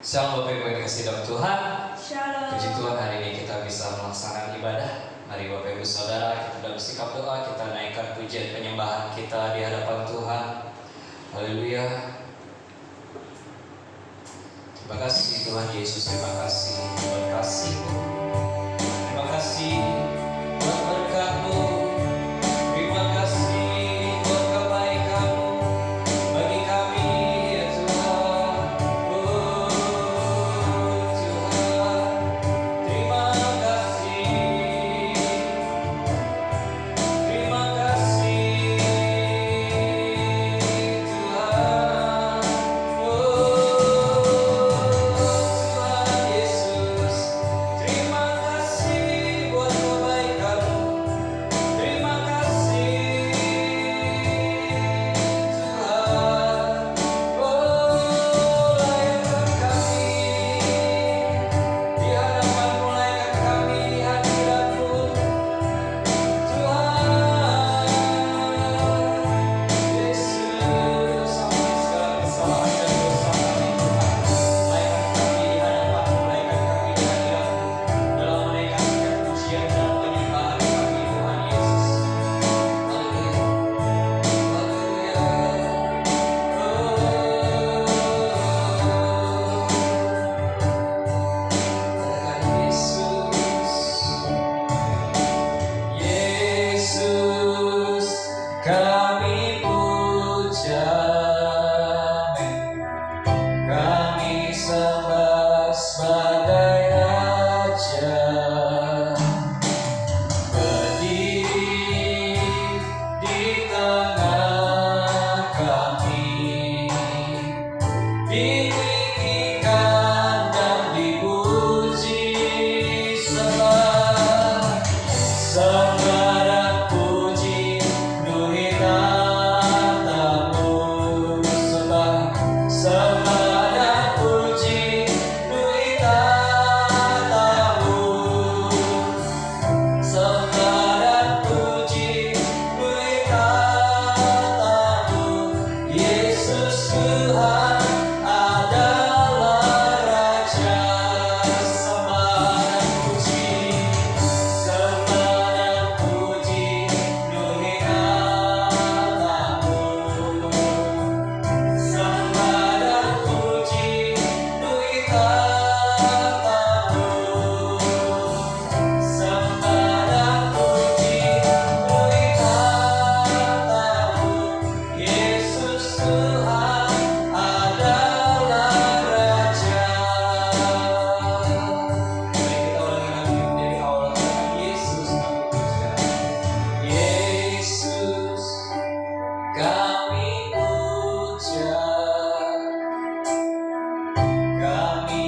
Shalom Bapak Ibu yang dikasihi dalam Tuhan. Shalom. Puji Tuhan, hari ini kita bisa melaksanakan ibadah. Mari Bapak Ibu Saudara, kita dalam sikap doa, kita naikkan pujian penyembahan kita di hadapan Tuhan. Haleluya. Terima kasih Tuhan Yesus, terima kasih buat kasih-Mu. Terima kasih buat berkat-Mu. Terima kasih buat kebaikan-Mu bagi kami ya Tuhan. Oh Tuhan, terima kasih. Terima kasih Tuhan. Oh Tuhan Yesus, terima kasih buat kebaikan-Mu. Terima kasih Tuhan. Oh layakkan kami di hadapan-Mu, layakkan kami di hadirat-Mu Tuhan Yesus. Ampuni segala kesalahan dan dosa kami Tuhan. Layakkan kami di hadapan-Mu, layakkan kami di hadirat-Mu dalam menaikkan pujian dan penyembahan kami Tuhan Yesus. Haleluya. Haleluya. Katakan Yesus. Yesus, kami puja, kami sembah sebagai Raja, berdiri di tengah kami, ditinggikan dan dipuji, sembah dan puji penuhi tatamu. Sembah dan puji penuhi tatamu. Sembah dan puji penuhi tatamu. Yesus Tuhan adalah Raja. Sembah dan puji. Sembah dan puji penuhi tatamu. Sembah dan puji penuhi tatamu. Sembah dan puji penuhi tatamu. Yesus Tuhan adalah Raja. Mari kita ulangi lagi dari awal. Yesus kami puja. Yesus kami puja, kami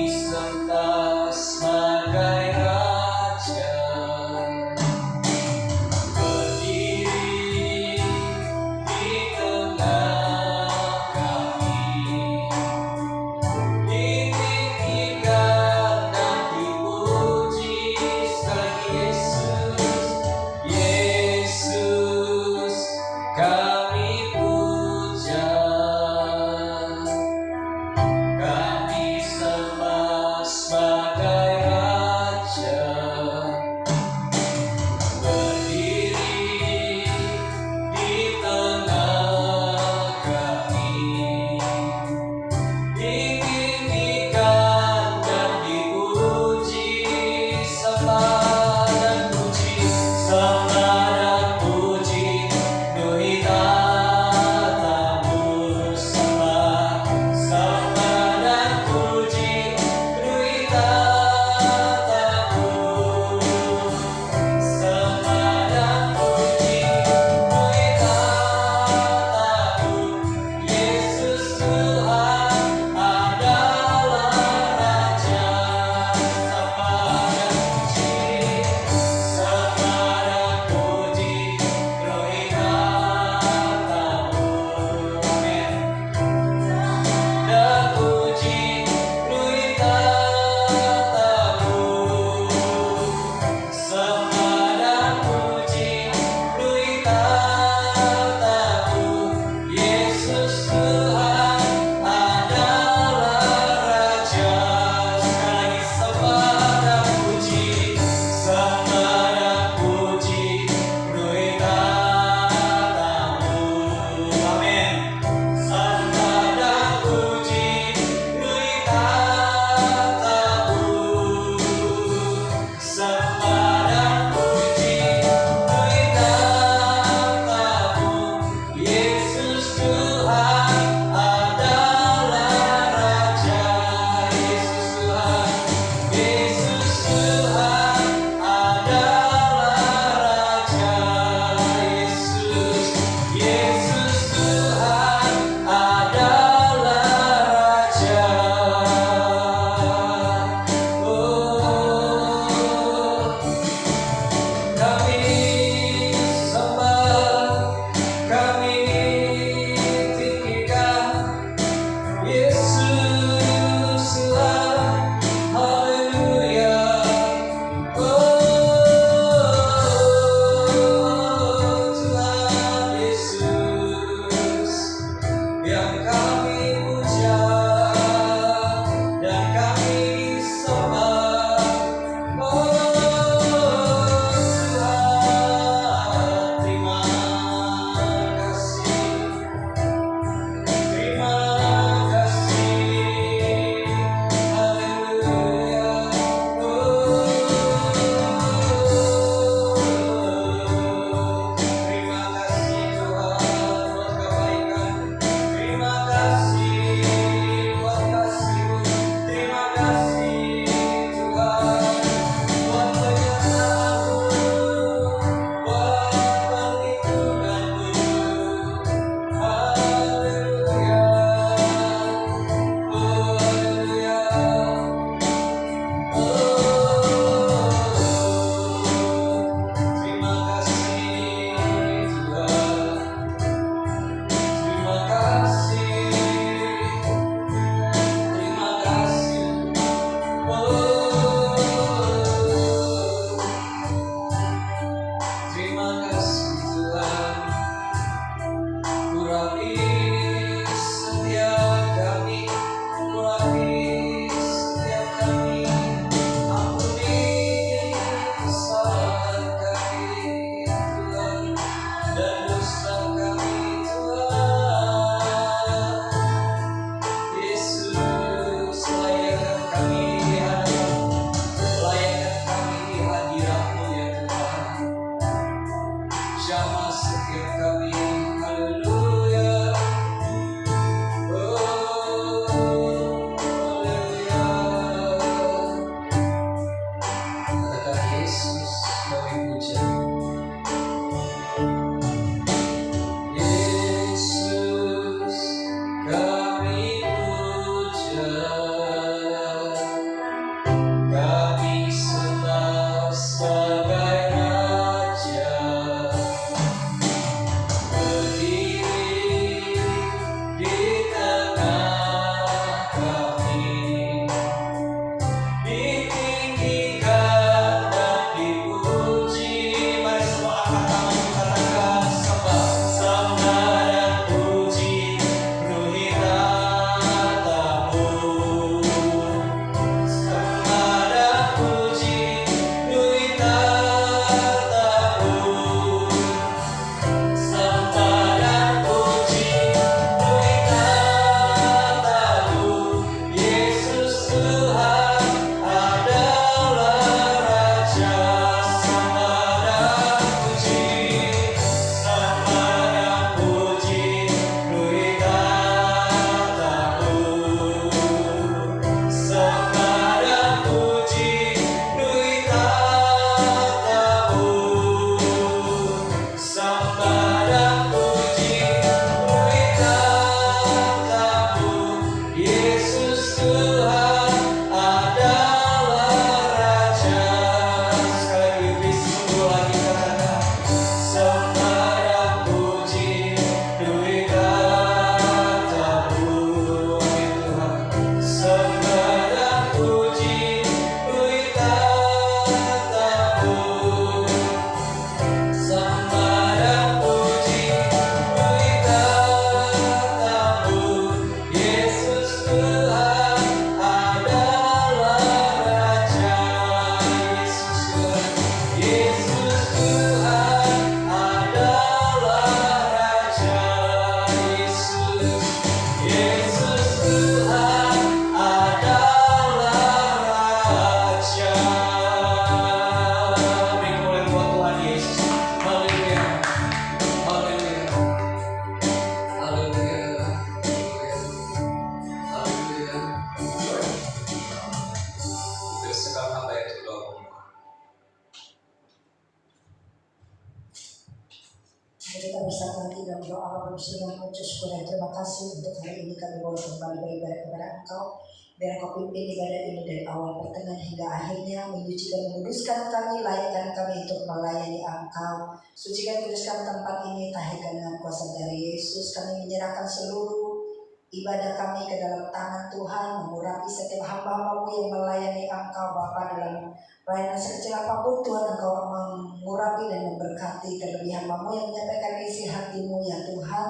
Kita bisa nanti dalam doa bersyukur mengucap syukur dan terima kasih untuk hari ini kami boleh kembali beribadah kepada Engkau. Biar Kau pimpin ibadah ini dari awal pertengahan hingga akhirnya, menyuci dan menguduskan kami, layakkan kami untuk melayani Engkau. Sucikan kuduskan tempat ini, tahirkan dengan kuasa dari Yesus. Kami menyerahkan seluruh ibadah kami ke dalam tangan Tuhan, mengurapi setiap hamba-Mu yang melayani Engkau Bapa dalam pelayanan sekecil apapun Tuhan. Engkau mengurapi dan memberkati, terlebih hamba-Mu yang menyampaikan isi hati-Mu ya Tuhan.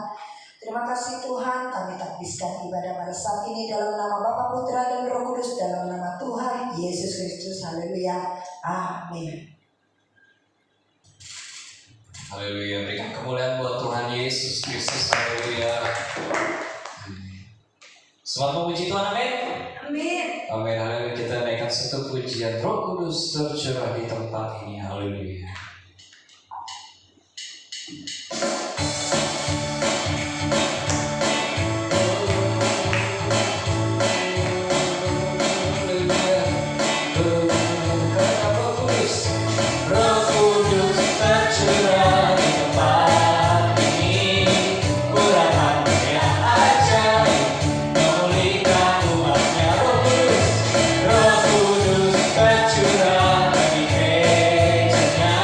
Terima kasih Tuhan, kami takbiskan ibadah pada saat ini dalam nama Bapa, Putra dan Roh Kudus, dalam nama Tuhan Yesus Kristus. Haleluya. Amin. Haleluya, berikan kemuliaan buat Tuhan Yesus Kristus. Haleluya. Selamat memuji Tuhan, amin. Amin. Amin, haleluya. Kita naikkan satu pujian, Roh Kudus tercurah di tempat ini. Haleluya. Roh Kudus tercurah di gereja-Nya.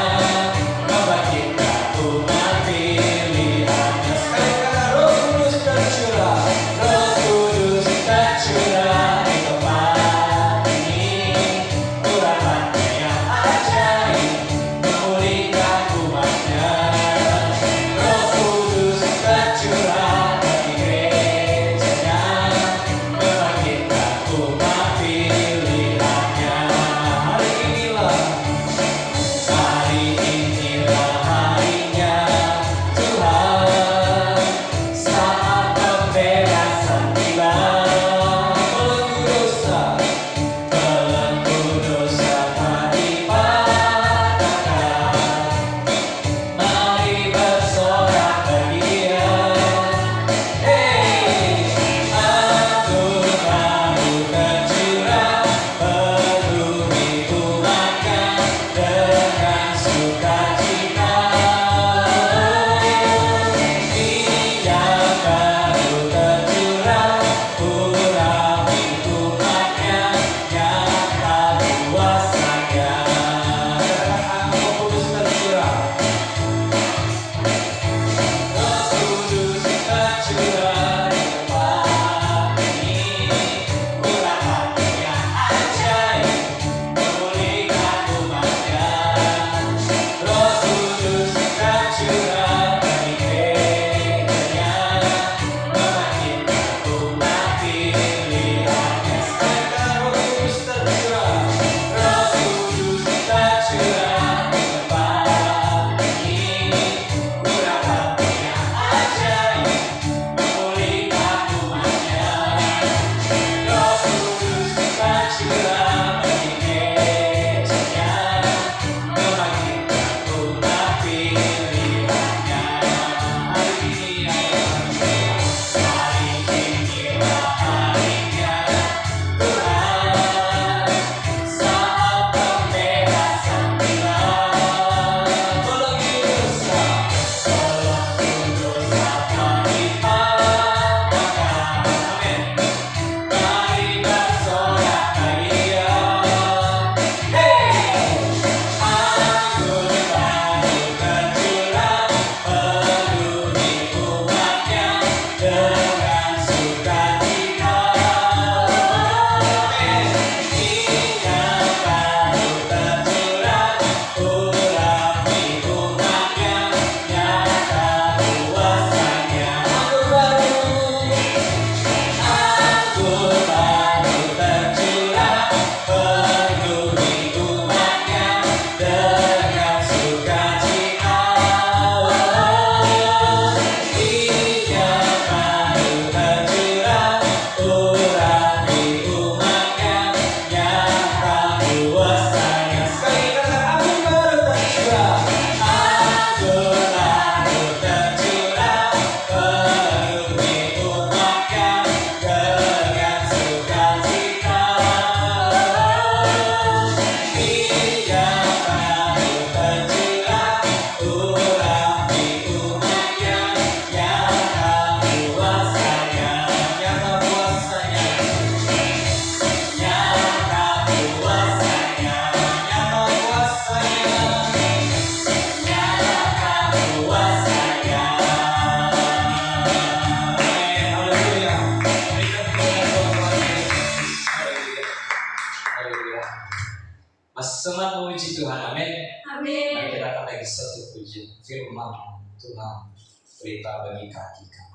Masih semangat memuji Tuhan, amin. Amin. Mari kita akan lagi satu pujian firman Tuhan, berita bagi kaki kami.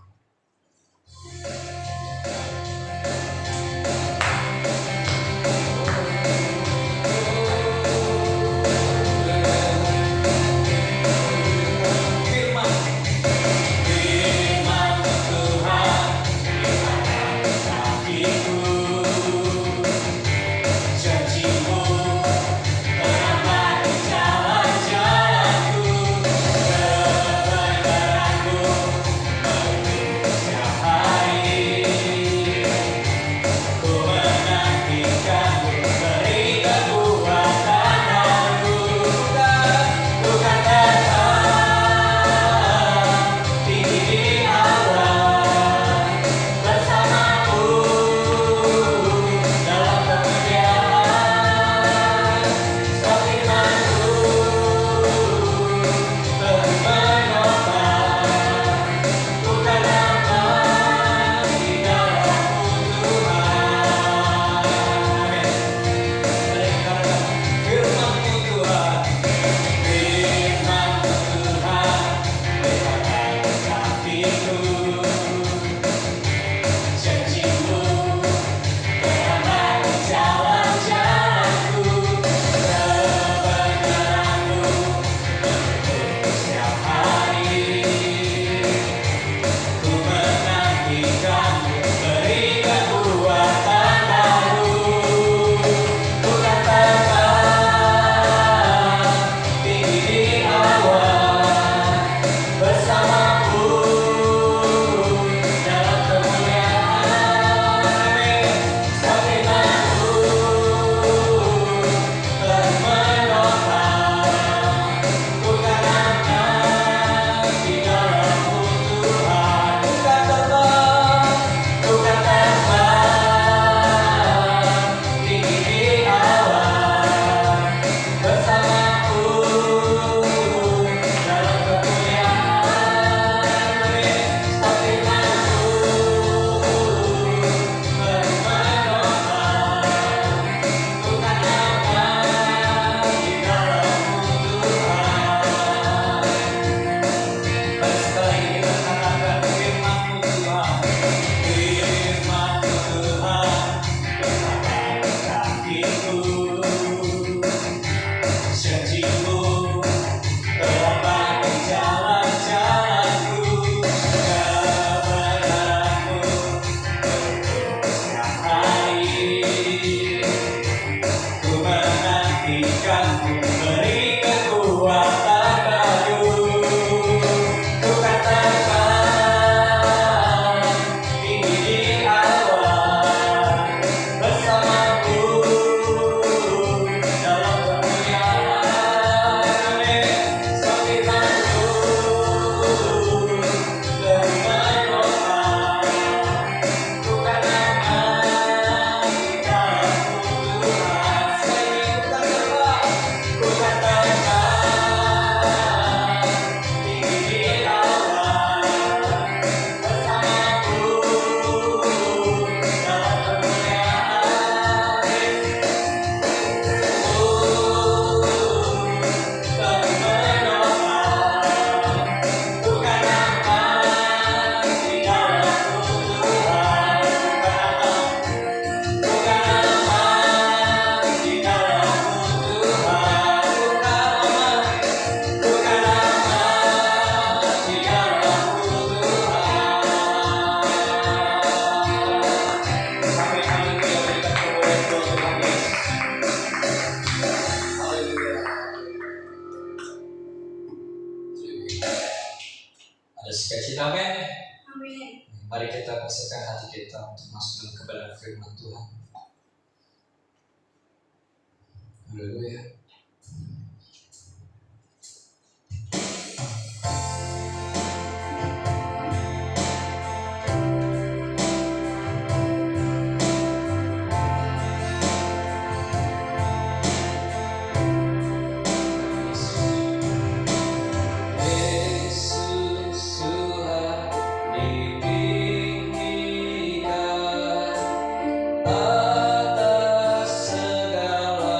Ada sukacita, amin. Amin. Mari kita pasrahkan hati kita untuk masuk dalam kebenaran firman Tuhan. Haleluya. Atas segala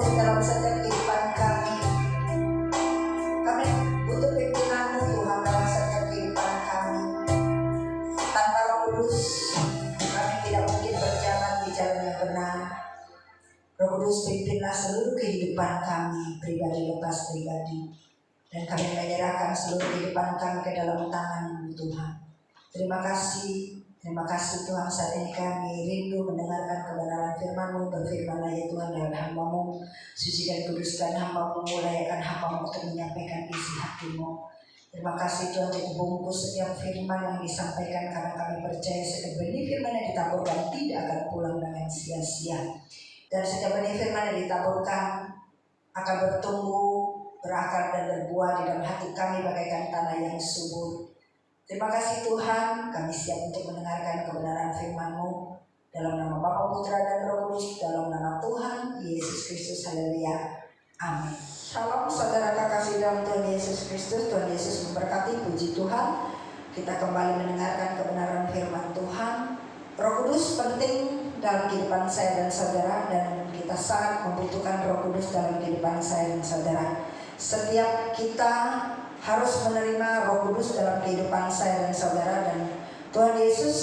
Kudus dalam setiap kehidupan kami. Kami butuh pimpinan-Mu Tuhan dalam setiap kehidupan kami. Tanpa Roh Kudus, kami tidak mungkin berjalan di jalan yang benar. Roh Kudus, pimpinlah seluruh kehidupan kami, pribadi lepas pribadi. Dan kami menyerahkan seluruh kehidupan kami ke dalam tangan-Mu Tuhan. Terima kasih Tuhan, saat ini kami rindu mendengarkan kebenaran firman-Mu. Berfirman-Lah ya Tuhan dalam hamba-Mu, suci dan kuduskan hamba-Mu, muliakan hamba-Mu untuk menyampaikan isi hati-Mu. Terima kasih Tuhan untuk bungkus setiap firman yang disampaikan, karena kami percaya setiap benih firman yang ditaburkan tidak akan pulang dengan sia-sia. Dan setiap benih firman yang ditaburkan akan bertumbuh, berakar dan berbuah di dalam hati kami bagaikan tanah yang subur. Terima kasih Tuhan, kami siap untuk mendengarkan kebenaran firman-Mu. Dalam nama Bapa, Putra dan Roh Kudus, dalam nama Tuhan Yesus Kristus, haleluya, amin. Shalom saudara kekasih dalam Tuhan Yesus Kristus. Tuhan Yesus memberkati, puji Tuhan. Kita kembali mendengarkan kebenaran firman Tuhan. Roh Kudus penting dalam kehidupan saya dan saudara, dan kita sangat membutuhkan Roh Kudus dalam kehidupan saya dan saudara. Setiap kita harus menerima Roh Kudus dalam kehidupan saya dan saudara. Dan Tuhan Yesus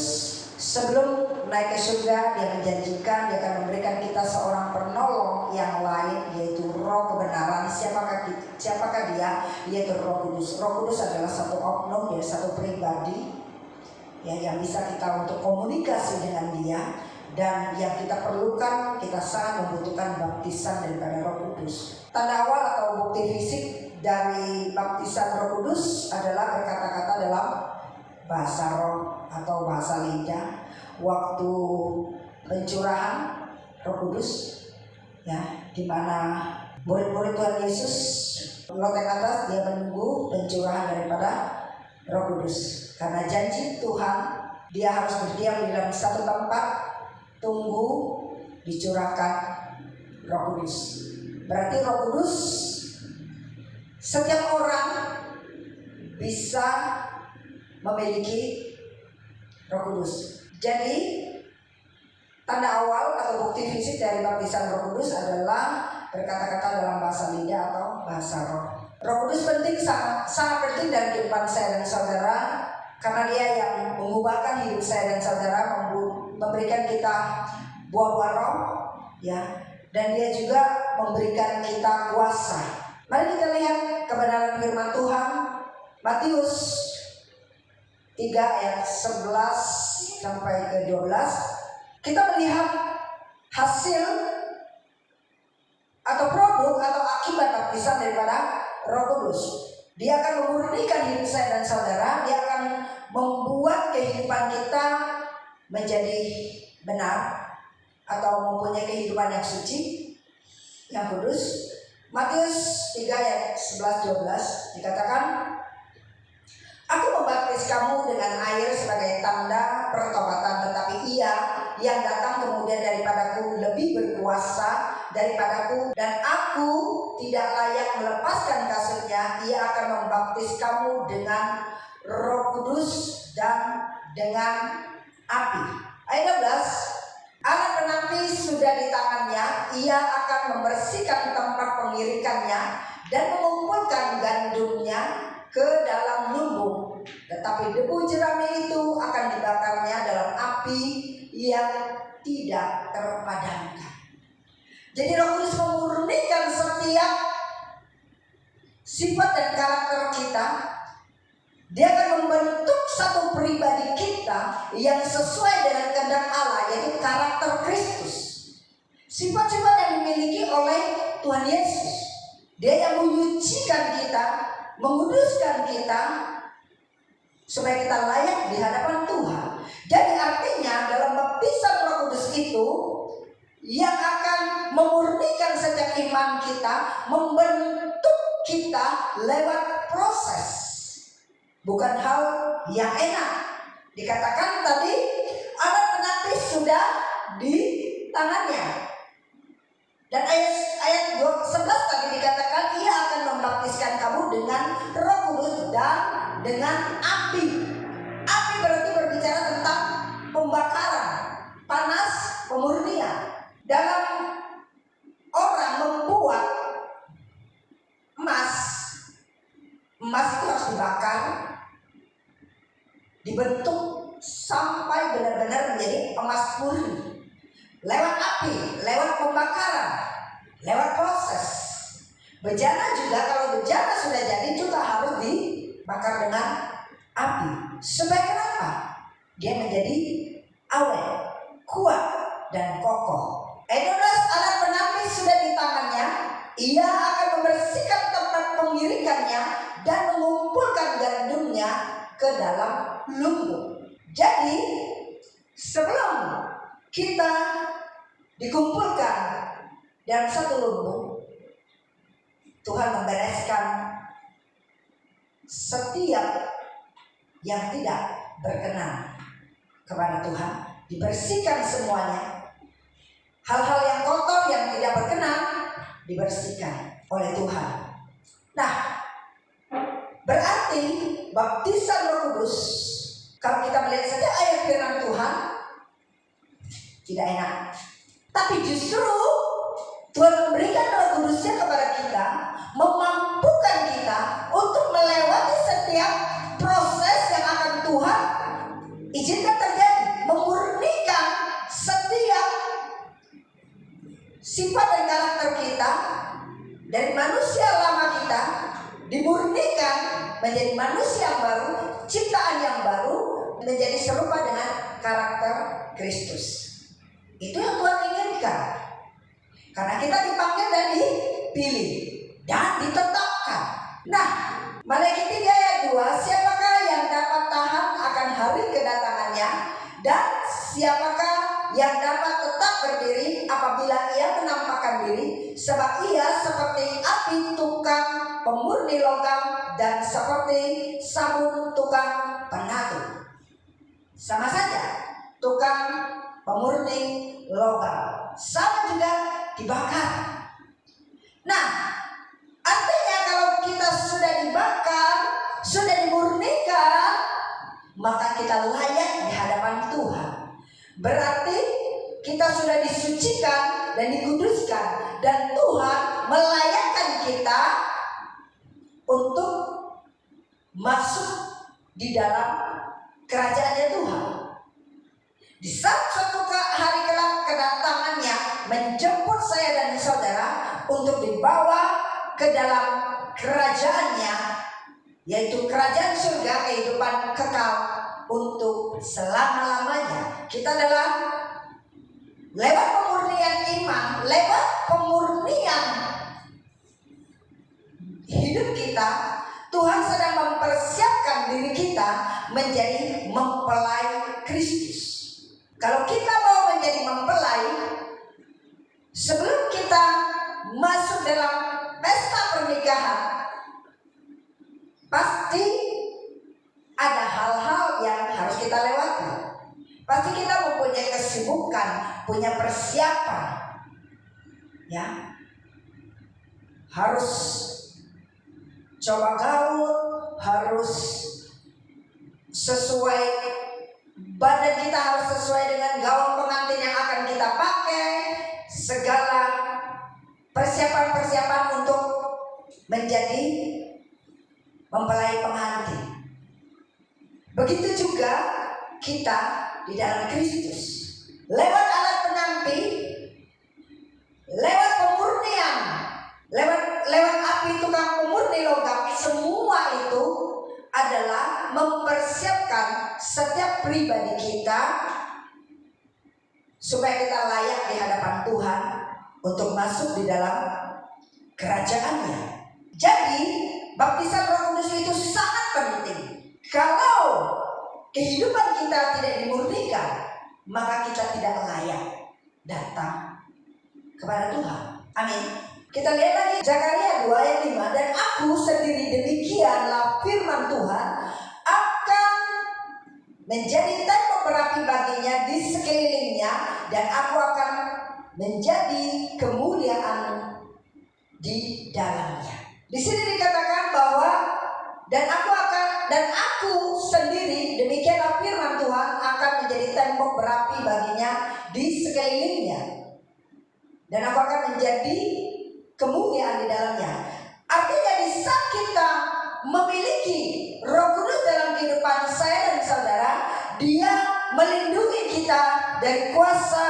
sebelum naik ke surga, Dia menjanjikan Dia akan memberikan kita seorang penolong yang lain, yaitu Roh kebenaran. Siapakah Dia? Yaitu Roh Kudus. Roh Kudus adalah satu oknum, Dia satu pribadi ya, yang bisa kita untuk komunikasi dengan Dia. Dan yang kita perlukan, kita sangat membutuhkan baptisan daripada Roh Kudus. Tanda awal atau bukti fisik dari baptisan Roh Kudus adalah berkata-kata dalam bahasa roh atau bahasa lidah. Waktu pencurahan Roh Kudus, ya, di mana murid-murid Tuhan Yesus loteng atas, dia menunggu pencurahan daripada Roh Kudus. Karena janji Tuhan, dia harus berdiam di dalam satu tempat, tunggu dicurahkan Roh Kudus. Berarti Roh Kudus, setiap orang bisa memiliki Roh Kudus. Jadi tanda awal atau bukti fisik dari baptisan Roh Kudus adalah berkata-kata dalam bahasa lidah atau bahasa roh. Roh Kudus penting, sangat penting dalam kehidupan saya dan saudara, karena Dia yang mengubahkan hidup saya dan saudara, memberikan kita buah-buah roh, ya, dan Dia juga memberikan kita kuasa. Mari kita lihat kebenaran firman Tuhan, Matius 3 ayat 11 sampai ke 12. Kita melihat hasil atau produk atau akibat baptisan daripada Roh Kudus. Dia akan memurnikan hidup saya dan saudara. Dia akan membuat kehidupan kita menjadi benar atau mempunyai kehidupan yang suci, yang kudus. Matius 3 ayat 11-12 dikatakan, Aku membaptis kamu dengan air sebagai tanda pertobatan, tetapi Ia yang datang kemudian daripadaku lebih berkuasa daripadaku, dan aku tidak layak melepaskan kasurnya. Ia akan membaptis kamu dengan Roh Kudus dan dengan api. Ayat 12, alat penapis sudah di tangannya, ia akan membersihkan tempat pengirikannya dan mengumpulkan gandumnya ke dalam lumbung, tetapi debu jerami itu akan dibakarnya dalam api yang tidak terpadamkan. Jadi Roh Kudus memurnikan setiap sifat dan karakter kita. Dia akan membentuk satu pribadi kita yang sesuai dengan kehendak Allah, yaitu karakter Kristus. Sifat-sifat yang dimiliki oleh Tuhan Yesus. Dia yang menyucikan kita, menguduskan kita, supaya kita layak di hadapan Tuhan. Jadi artinya dalam baptisan Roh Kudus itu yang akan memurnikan setiap iman kita, membentuk kita lewat proses. Bukan hal yang enak. Dikatakan tadi alat penapis sudah di tangannya. Dan ayat 11 tadi dikatakan ia akan membaptiskan kamu dengan Roh Kudus dan dengan api. Api berarti berbicara tentang pembakaran, panas, pemurnian. Dalam orang membuat membuat emas. Emas itu harus dibakar, dibentuk sampai benar-benar menjadi emas murni. Lewat api, lewat pembakaran, lewat proses. Bejana juga, kalau bejana sudah jadi juga harus dibakar dengan api. Supaya kenapa? Dia menjadi awet, kuat, dan kokoh. 12 alat penampi sudah di tangannya. Ia akan membersihkan tempat pengirikannya dan mengumpulkan gandumnya ke dalam lumbung. Jadi sebelum kita dikumpulkan dalam satu lumbung, Tuhan membereskan setiap yang tidak berkenan kepada Tuhan, dibersihkan semuanya. Hal-hal yang kotor yang tidak berkenan dibersihkan oleh Tuhan. Nah, berarti baptisan Roh Kudus, kalau kita melihat saja ayat firman Tuhan, tidak enak. Tapi justru Tuhan memberikan Roh Kudusnya kepada kita, memampukan kita untuk melewati setiap proses yang akan Tuhan izinkan terjadi, memurnikan setiap sifat dan karakter kita dari manusia lama kita, dimurnikan menjadi manusia yang baru, ciptaan yang baru, menjadi serupa dengan karakter Kristus. Itu yang Tuhan inginkan. Karena kita dipanggil dan dipilih dan ditetapkan. Nah, Malaikat 3 ayat 2, siapakah yang dapat tahan akan hari kedatangannya, dan siapakah yang dapat tetap berdiri apabila ia menampakkan diri, sebab ia seperti api tukang pemurni logam dan seperti sabun tukang penatu. Sama saja, tukang pemurni logam sama juga dibakar. Nah, artinya kalau kita sudah dibakar, sudah dimurnikan, maka kita layak di hadapan Tuhan. Berarti kita sudah disucikan dan dikuduskan, dan Tuhan melayakkan kita untuk masuk di dalam kerajaannya Tuhan. Di saat suatu hari kelak kedatangannya menjemput saya dan saudara untuk dibawa ke dalam kerajaannya, yaitu kerajaan surga, kehidupan kekal untuk selama-lamanya. Kita adalah lewat pemurnian iman, lewat pemurnian hidup kita, Tuhan sedang mempersiapkan diri kita menjadi mempelai Kristus. Kalau kita mau menjadi mempelai, sebelum kita masuk dalam pesta pernikahan, pasti ada hal-hal yang harus kita lewati. Pasti kita mempunyai kesibukan, punya persiapan, ya. Harus coba gaul, harus sesuai, badan kita harus sesuai dengan gaun pengantin yang akan kita pakai, segala persiapan-persiapan untuk menjadi mempelai pengantin. Begitu juga kita di dalam Kristus, lewat alat penampi, lewat pemurnian, lewat api tukang pemurni logam, semua itu adalah mempersiapkan setiap pribadi kita supaya kita layak di hadapan Tuhan untuk masuk di dalam kerajaannya. Jadi baptisan Roh Kudus itu sangat penting. Kalau kehidupan kita tidak dimurnikan, maka kita tidak layak datang kepada Tuhan. Amin. Kita lihat lagi Zakaria 2 ayat 5, dan aku sendiri demikianlah firman Tuhan akan menjadi tembok berapi baginya di sekelilingnya, dan aku akan menjadi kemuliaan di dalamnya. Di sini dikatakan bahwa dan aku sendiri demikianlah firman Tuhan akan menjadi tembok berapi baginya di sekelilingnya, dan aku akan menjadi kemuliaan dari kuasa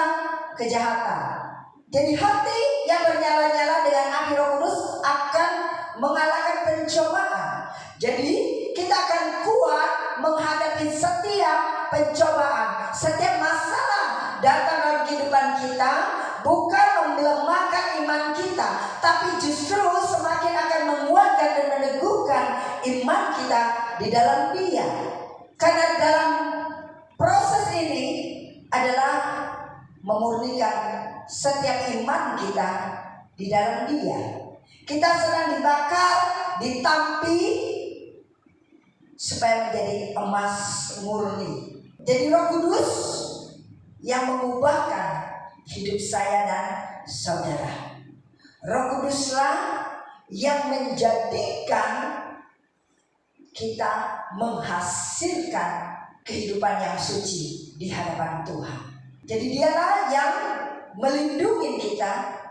kejahatan. Jadi hati yang bernyala-nyala dengan api Roh Kudus akan mengalahkan pencobaan. Jadi kita akan kuat menghadapi setiap pencobaan. Setiap masalah datang dalam kehidupan kita bukan melemahkan iman kita, tapi justru semakin akan menguatkan dan meneguhkan iman kita di dalam Dia. Karena dalam proses ini adalah memurnikan setiap iman kita di dalam Dia. Kita sedang dibakar, ditampi supaya menjadi emas murni. Jadi Roh Kudus yang mengubahkan hidup saya dan saudara. Roh Kuduslah yang menjadikan kita menghasilkan kehidupan yang suci di hadapan Tuhan. Jadi Dialah yang melindungi kita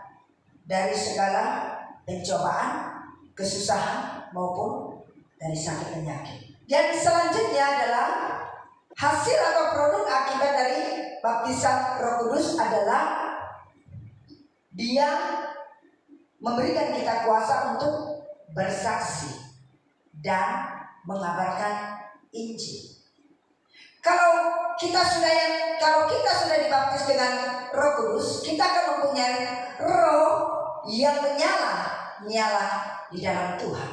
dari segala pencobaan, kesusahan maupun dari sakit penyakit. Dan selanjutnya adalah hasil atau produk akibat dari baptisan Roh Kudus adalah Dia memberikan kita kuasa untuk bersaksi dan mengabarkan Injil. Kalau kita sudah dibaptis dengan Roh Kudus, kita akan mempunyai roh yang menyala di dalam Tuhan.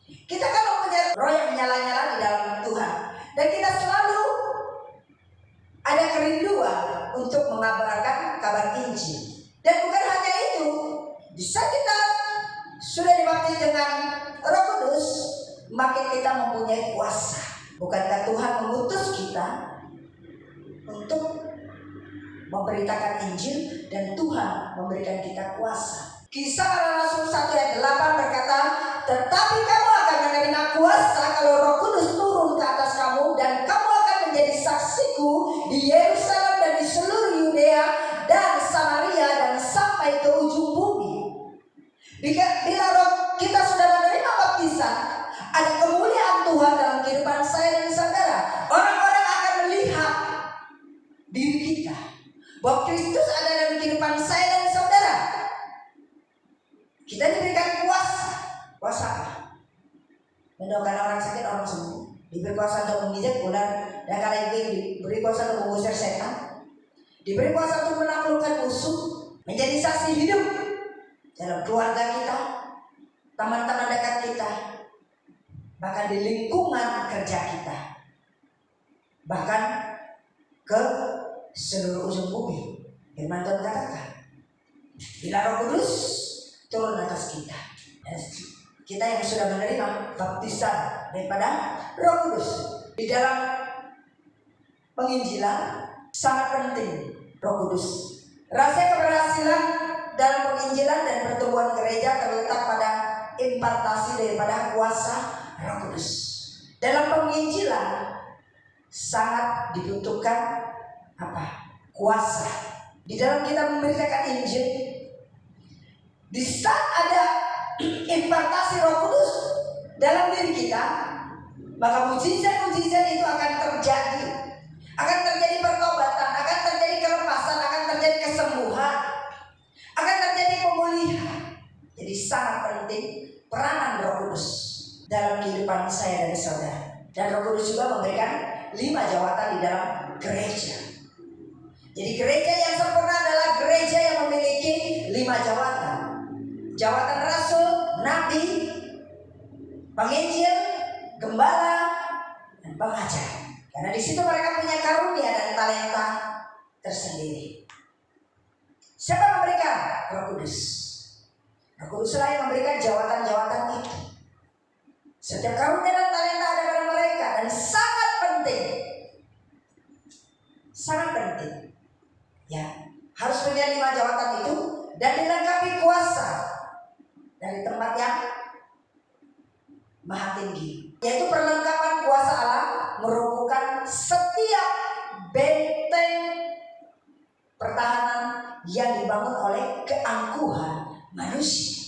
Kita akan mempunyai roh yang menyala di dalam Tuhan, dan kita selalu ada kerinduan untuk mengabarkan kabar Injil. Dan bukan hanya itu, bisa kita sudah dibaptis dengan Roh Kudus, makin kita mempunyai kuasa. Bukankah Tuhan mengutus kita untuk memberitakan Injil, dan Tuhan memberikan kita kuasa. Kisah Para Rasul 1 ayat 8 berkata, tetapi kamu akan menerima kuasa kalau Roh Kudus turun ke atas kamu, dan kamu akan menjadi saksiku di Yerusalem dan di seluruh Yudea dan Samaria dan sampai ke ujung bumi. Bila kita sudah menerima baptisan, ada kemuliaan Tuhan dalam kehidupan saya dan saudara. Orang-orang akan melihat diri kita, bahwa Kristus ada dalam kehidupan saya dan saudara. Kita diberikan kuasa. Kuasa apa? Mendoakan orang sakit, orang sembuh. Diberi kuasa untuk menginjak ular, dan kala itu diberi kuasa untuk mengusir setan. Diberi kuasa untuk menaklukkan musuh. Menjadi saksi hidup dalam keluarga kita, teman-teman dekat kita, bahkan di lingkungan kerja kita, bahkan ke seluruh ujung bumi. Firman Tuhan katakan, bila Roh Kudus turun atas kita, dan kita yang sudah menerima baptisan daripada Roh Kudus, di dalam penginjilan sangat penting Roh Kudus. Rahasia keberhasilan dalam penginjilan dan pertumbuhan gereja terletak pada impartasi daripada kuasa Roh Kudus. Dalam penginjilan sangat dibutuhkan apa? Kuasa. Di dalam kita memberitakan Injil, di saat ada impartasi Roh Kudus dalam diri kita, maka mujizat-mujizat itu akan terjadi. Akan terjadi pertobatan, akan terjadi kelepasan, akan terjadi kesembuhan, akan terjadi pemulihan. Jadi sangat penting peranan Roh Kudus dalam kehidupan saya dan saudara. Dan Roh Kudus juga memberikan 5 jawatan di dalam gereja. Jadi gereja yang sempurna adalah gereja yang memiliki 5 jawatan. Jawatan rasul, nabi, penginjil, gembala, dan pengajar. Karena di situ mereka punya karunia dan talenta tersendiri. Siapa memberikan? Roh Kudus. Roh Kuduslah yang memberikan jawatan-jawatan itu. Setiap karunia dan talenta ada pada mereka, dan sangat penting. Sangat penting. Ya, harus punya 5 jawatan itu dan dilengkapi kuasa dari tempat yang maha tinggi, yaitu perlengkapan kuasa Allah merupakan setiap benteng pertahanan yang dibangun oleh keangkuhan manusia.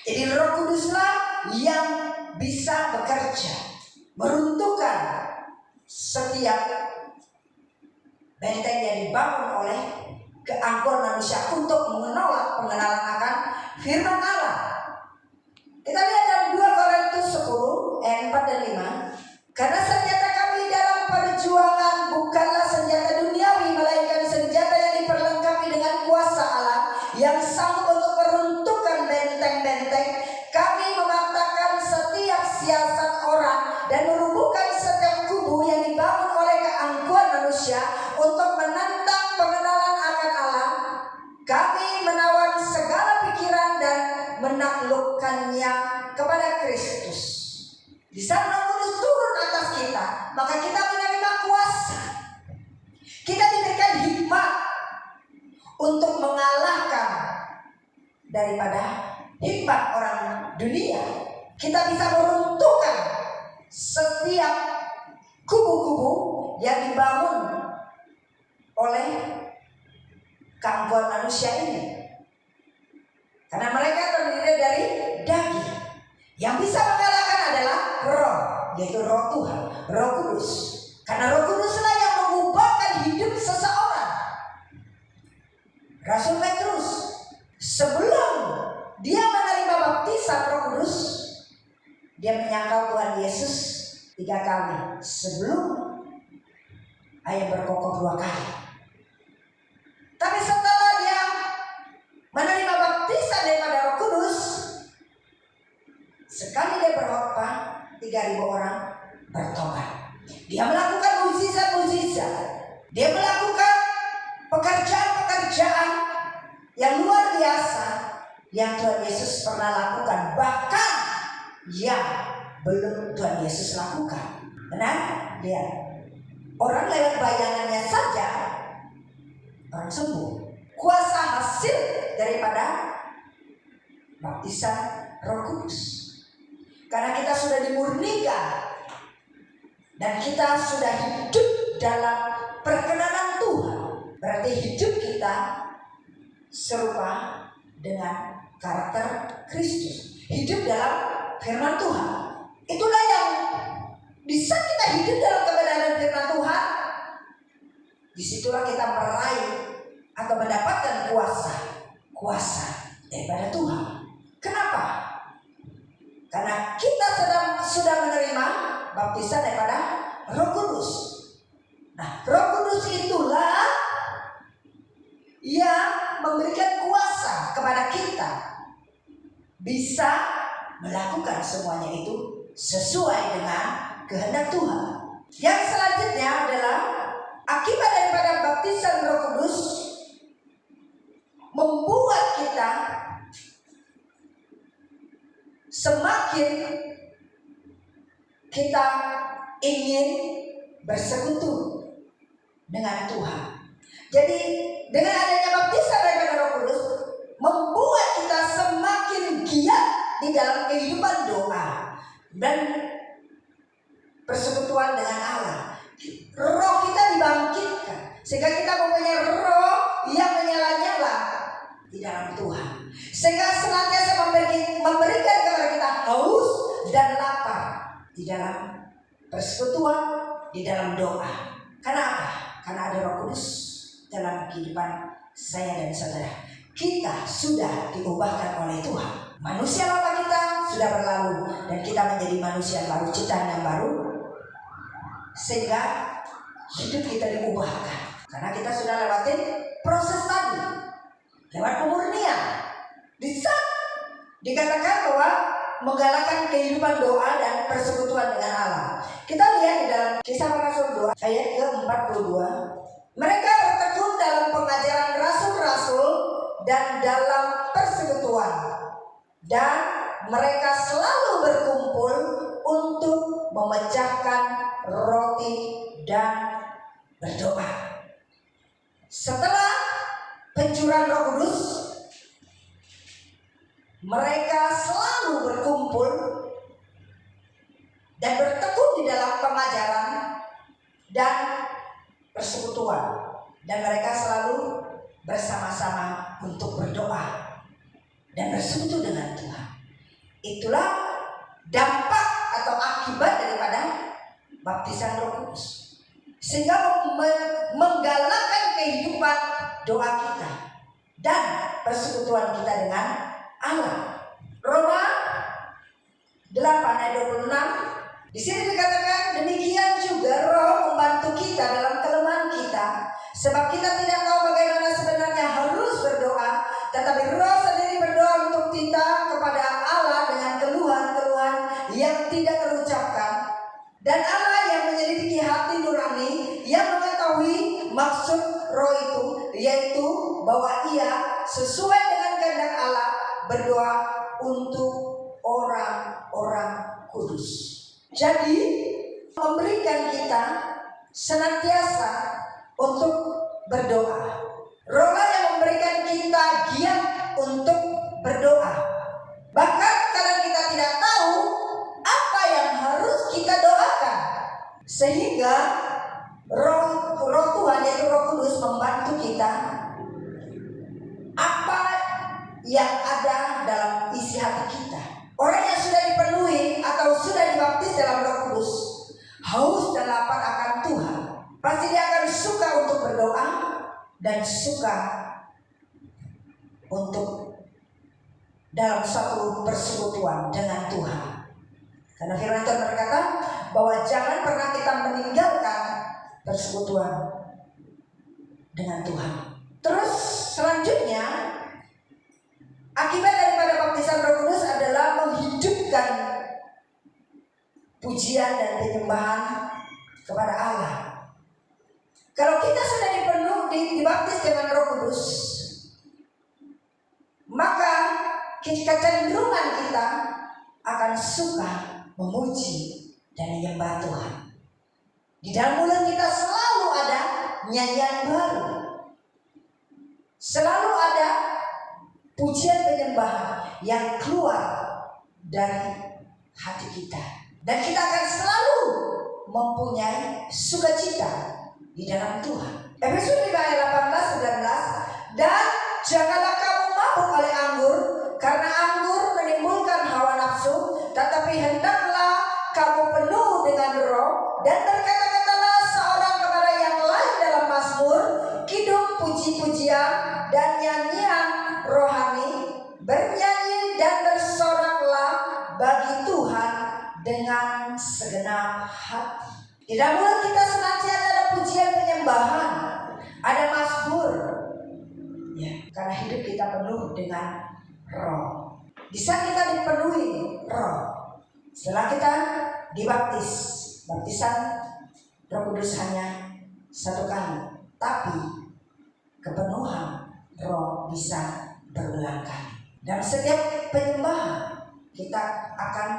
Jadi Roh Kuduslah yang bisa bekerja meruntuhkan setiap Benteng yang dibangun oleh keangkuhan manusia untuk menolak pengenalan akan firman Allah. Kita lihat dalam 2 Korintus 10 ayat 4 dan 5. Karena senjata kami dalam perjuangan bukanlah senjata duniawi, melainkan senjata yang diperlengkapi dengan kuasa Allah yang sanggup untuk meruntuhkan benteng-benteng. Kami mematahkan setiap siasat orang dan merubuhkan setiap kubu yang dibangun oleh keangkuhan manusia untuk menentang pengenalan akan Allah. Kami menawan segala pikiran dan menaklukkannya kepada Kristus. Di saat Roh Kudus turun atas kita, maka kita menerima kuasa. Kita diberikan hikmat untuk mengalahkan daripada hikmat orang dunia. Kita bisa meruntuhkan setiap kubu-kubu yang dibangun oleh keangkuhan manusia ini. Karena mereka terdiri dari daging. Yang bisa mengalahkan adalah roh, yaitu roh Tuhan, Roh Kudus. Karena Roh Kuduslah yang mengubahkan hidup seseorang. Rasul Petrus sebelum dia menerima baptisan Roh Kudus, dia menyangkal Tuhan Yesus 3 kali sebelum ayam berkokok 2 kali. Tapi setelah dia menerima baptisan daripada Roh Kudus, sekali dia berkhotbah, 3.000 orang bertobat. Dia melakukan mukjizat-mukjizat. Dia melakukan pekerjaan-pekerjaan yang luar biasa yang Tuhan Yesus pernah lakukan, bahkan yang belum Tuhan Yesus lakukan. Benar? Lihat, orang lewat bayangannya saja orang sembuh. Kuasa hasil daripada baptisan Roh Kudus. Karena kita sudah dimurnikan dan kita sudah hidup dalam perkenanan Tuhan, berarti hidup kita serupa dengan karakter Kristus. Hidup dalam firman Tuhan. Itulah yang bisa kita hidup dalam kebenaran firman Tuhan. Disitulah kita meraih atau mendapatkan kuasa daripada Tuhan. Kenapa? Karena kita sudah menerima baptisan daripada Roh Kudus. Nah, Roh Kudus itulah yang memberikan kuasa kepada kita bisa melakukan semuanya itu sesuai dengan kehendak Tuhan. Yang selanjutnya adalah akibat daripada baptisan Roh Kudus membuat kita semakin kita ingin bersekutu dengan Tuhan. Jadi dengan adanya baptisan daripada Roh Kudus membuat kita semakin giat di dalam kehidupan doa dan persekutuan dengan Allah. Roh kita dibangkitkan sehingga kita mempunyai roh yang menyala-nyala di dalam Tuhan, sehingga senantiasa memberikan kepada kita haus dan lapar di dalam persekutuan, di dalam doa. Karena apa? Karena ada Roh Kudus dalam kehidupan saya dan saudara. Kita sudah diubahkan oleh Tuhan. Manusia lama kita sudah berlalu dan kita menjadi manusia baru, ciptaan yang baru, sehingga hidup kita diubahkan. Karena kita sudah lewatin proses tadi, lewat pemurnian. Di saat dikatakan bahwa menggalakkan kehidupan doa dan persekutuan dengan Allah. Kita lihat di dalam Kisah Para Rasul 2 ayat ke-42. Mereka bertekun dalam pengajaran rasul-rasul dan dalam persekutuan, dan mereka selalu berkumpul untuk memecahkan roti dan berdoa. Setelah pencurahan Roh Kudus, mereka selalu berkumpul dan bertekun di dalam pengajaran dan persekutuan, dan mereka selalu bersama-sama untuk berdoa dan bersekutu dengan Tuhan. Itulah dampak atau akibat daripada baptisan Roh Kudus. sehingga menggalakkan kehidupan doa kita dan persekutuan kita dengan Allah. Roma 8 ayat 26, di sini dikatakan demikian juga Roh membantu kita dalam kelemahan kita, sebab kita tidak tahu bagaimana sebenarnya harus berdoa, tetapi Roh sendiri berdoa untuk kita kepada Allah dengan keluhan-keluhan yang tidak terucapkan. Dan Allah yang menyelidiki hati nurani, yang mengetahui maksud Roh itu, yaitu bahwa Ia sesuai dengan kehendak Allah berdoa untuk orang-orang kudus. Jadi memberikan kita senantiasa untuk berdoa. Roh yang memberikan kita giat untuk berdoa. Bahkan kadang kita tidak tahu apa yang harus kita doakan, sehingga Roh Tuhan yaitu Roh Kudus membantu kita apa yang ada dalam isi hati kita. Orang yang sudah dipenuhi atau sudah dibaptis dalam Roh Kudus, haus dan lapar akan Tuhan, pasti dia akan suka untuk berdoa dan suka untuk dalam satu persekutuan dengan Tuhan. Karena firman Tuhan berkata bahwa jangan pernah kita meninggalkan persekutuan dengan Tuhan. Terus selanjutnya, akibat daripada baptisan Roh Kudus adalah menghidupkan pujian dan penyembahan kepada Allah. Kalau kita sudah dibaptis dengan Roh Kudus, maka kecenderungan kita akan suka memuji dan menyembah Tuhan. Di dalam mulut kita selalu ada nyanyian baru, selalu ada pujian penyembahan yang keluar dari hati kita, dan kita akan selalu mempunyai sukacita di dalam Tuhan. Efesus 5 ayat 18-19, dan janganlah kamu mabuk oleh anggur, karena anggur menimbulkan hawa nafsu, tetapi hendaklah kamu penuh dengan Roh, dan berkata-katalah seorang kepada yang lain dalam mazmur, kidung, puji-pujian, dan nyanyian rohani, bernyanyi dan bersoraklah bagi Tuhan dengan segenap hati. Di dalam mulut kita senantiasa ada pujian penyembahan, ada mazmur, ya, karena hidup kita penuh dengan Roh. Di saat kita dipenuhi Roh, setelah kita dibaptis, baptisan Roh Kudus hanya satu kali, tapi kepenuhan Roh bisa berulang kali. Dan setiap penyembahan kita akan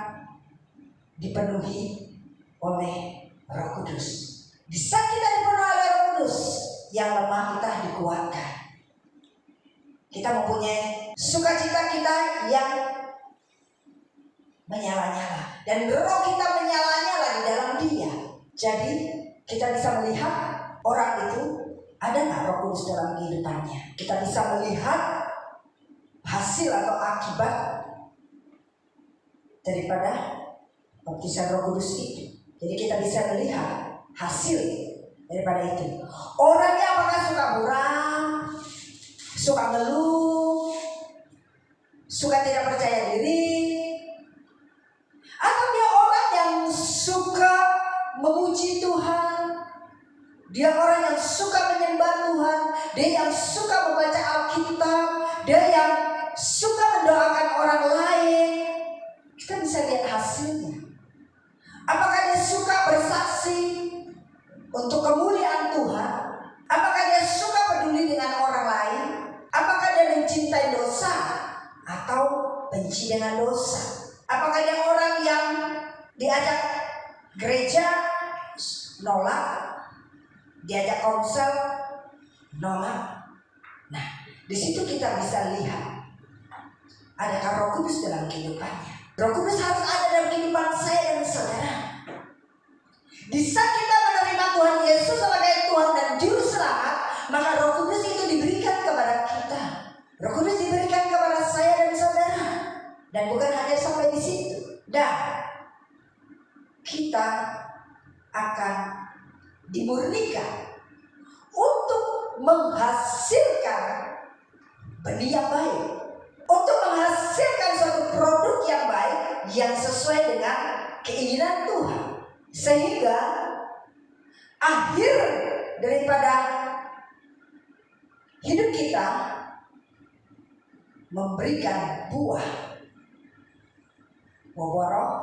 dipenuhi oleh Roh Kudus. Di saat kita dipenuhi oleh Roh Kudus, yang lemah kita dikuatkan. Kita mempunyai sukacita kita yang menyala-nyala, dan roh kita menyala-nyala di dalam Dia. Jadi kita bisa melihat orang itu ada nggak Roh Kudus dalam kehidupannya. Kita bisa melihat hasil atau akibat daripada baptisan Roh Kudus itu. Jadi kita bisa melihat hasil daripada itu. Orangnya apakah suka buram, suka ngeluh, suka tidak percaya diri, atau dia orang yang suka memuji Tuhan, dia orang yang suka menyembah Tuhan, dia yang suka membaca Alkitab, dia yang suka mendoakan orang lain. Kita bisa lihat hasilnya. Apakah dia suka bersaksi untuk kemuliaan Tuhan? Apakah dia suka peduli dengan orang lain? Apakah dia mencintai dosa atau benci dengan dosa? Apakah dia orang yang diajak gereja nolak, diajak konsel nolak? Nah, di situ kita bisa lihat adakah Roh Kudus dalam kehidupannya. Roh Kudus harus ada dalam kehidupan saya dan saudara. Di saat kita menerima Tuhan Yesus sebagai Tuhan dan Juru Selamat, maka Roh Kudus itu diberikan kepada kita. Roh Kudus diberikan kepada saya dan saudara. Dan bukan hanya sampai di situ. Dan kita akan dimurnikan untuk menghasilkan benih yang baik, untuk menghasilkan suatu produk yang baik yang sesuai dengan keinginan Tuhan, sehingga akhir daripada hidup kita memberikan buah roh,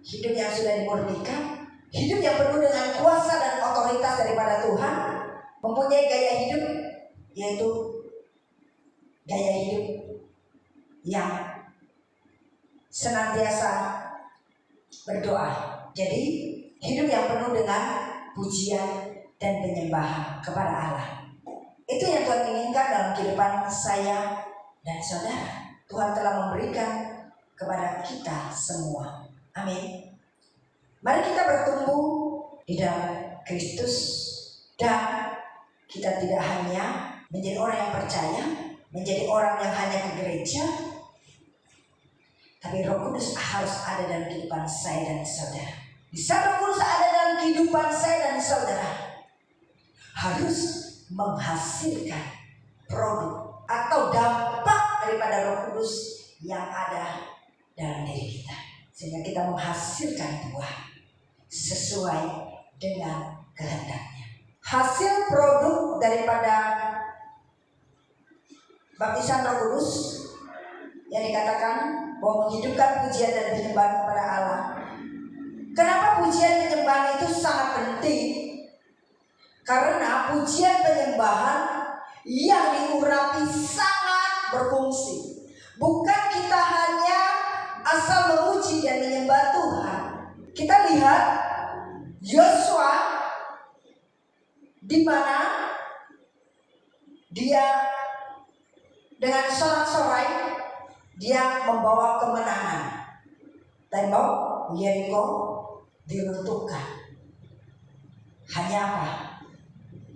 hidup yang sudah dimurnikan, hidup yang penuh dengan kuasa dan otoritas daripada Tuhan, mempunyai gaya hidup, yaitu gaya hidup yang senantiasa berdoa. Jadi hidup yang penuh dengan pujian dan penyembahan kepada Allah. Itu yang Tuhan inginkan dalam kehidupan saya dan saudara. Tuhan telah memberikan kepada kita semua. Amin. Mari kita bertumbuh di dalam Kristus, dan kita tidak hanya menjadi orang yang percaya, menjadi orang yang hanya ke gereja, tapi Roh Kudus harus ada dalam kehidupan saya dan saudara. Di saat Roh Kudus ada dalam kehidupan saya dan saudara, harus menghasilkan produk atau dampak daripada Roh Kudus yang ada dalam diri kita, sehingga kita menghasilkan buah sesuai dengan kehendaknya. Hasil produk daripada baptisan Roh Kudus yang dikatakan bahwa menghidupkan pujian dan penyembahan kepada Allah. Kenapa pujian penyembahan itu sangat penting? Karena pujian penyembahan yang diurapi sangat berfungsi. Bukan kita hanya asal memuji dan menyembah Tuhan. Kita lihat Yosua, di mana dia dengan sorak-sorai dia membawa kemenangan. Tembok Yeriko diruntuhkan. Hanya apa?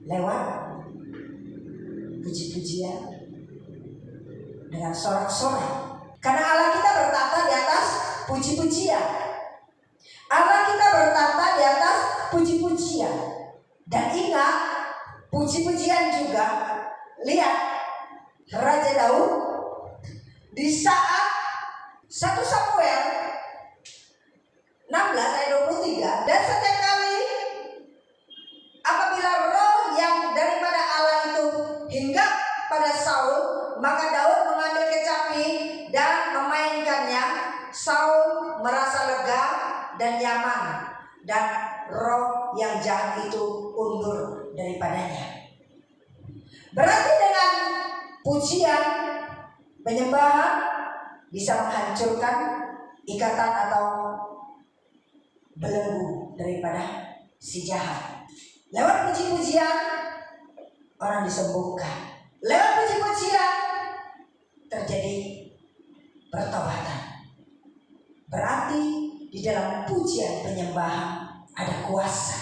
Lewat puji-pujian dengan sorak-sorai. Karena Allah kita bertata di atas puji-pujian. Allah kita bertata di atas puji-pujian. Dan ingat, puji-pujian juga, lihat Raja Daud di saat 1 Samuel 16 ayat 23, dan setiap kali apabila roh yang daripada Allah itu hingga pada Saul, maka Daud mengambil kecapi dan memainkannya. Saul merasa lega dan nyaman, dan roh yang jahat itu undur daripadanya. Berarti dengan pujian, penyembahan bisa menghancurkan ikatan atau belenggu daripada si jahat. Lewat puji-pujian orang disembuhkan. Lewat puji-pujian terjadi pertobatan. Berarti di dalam pujian penyembahan ada kuasa.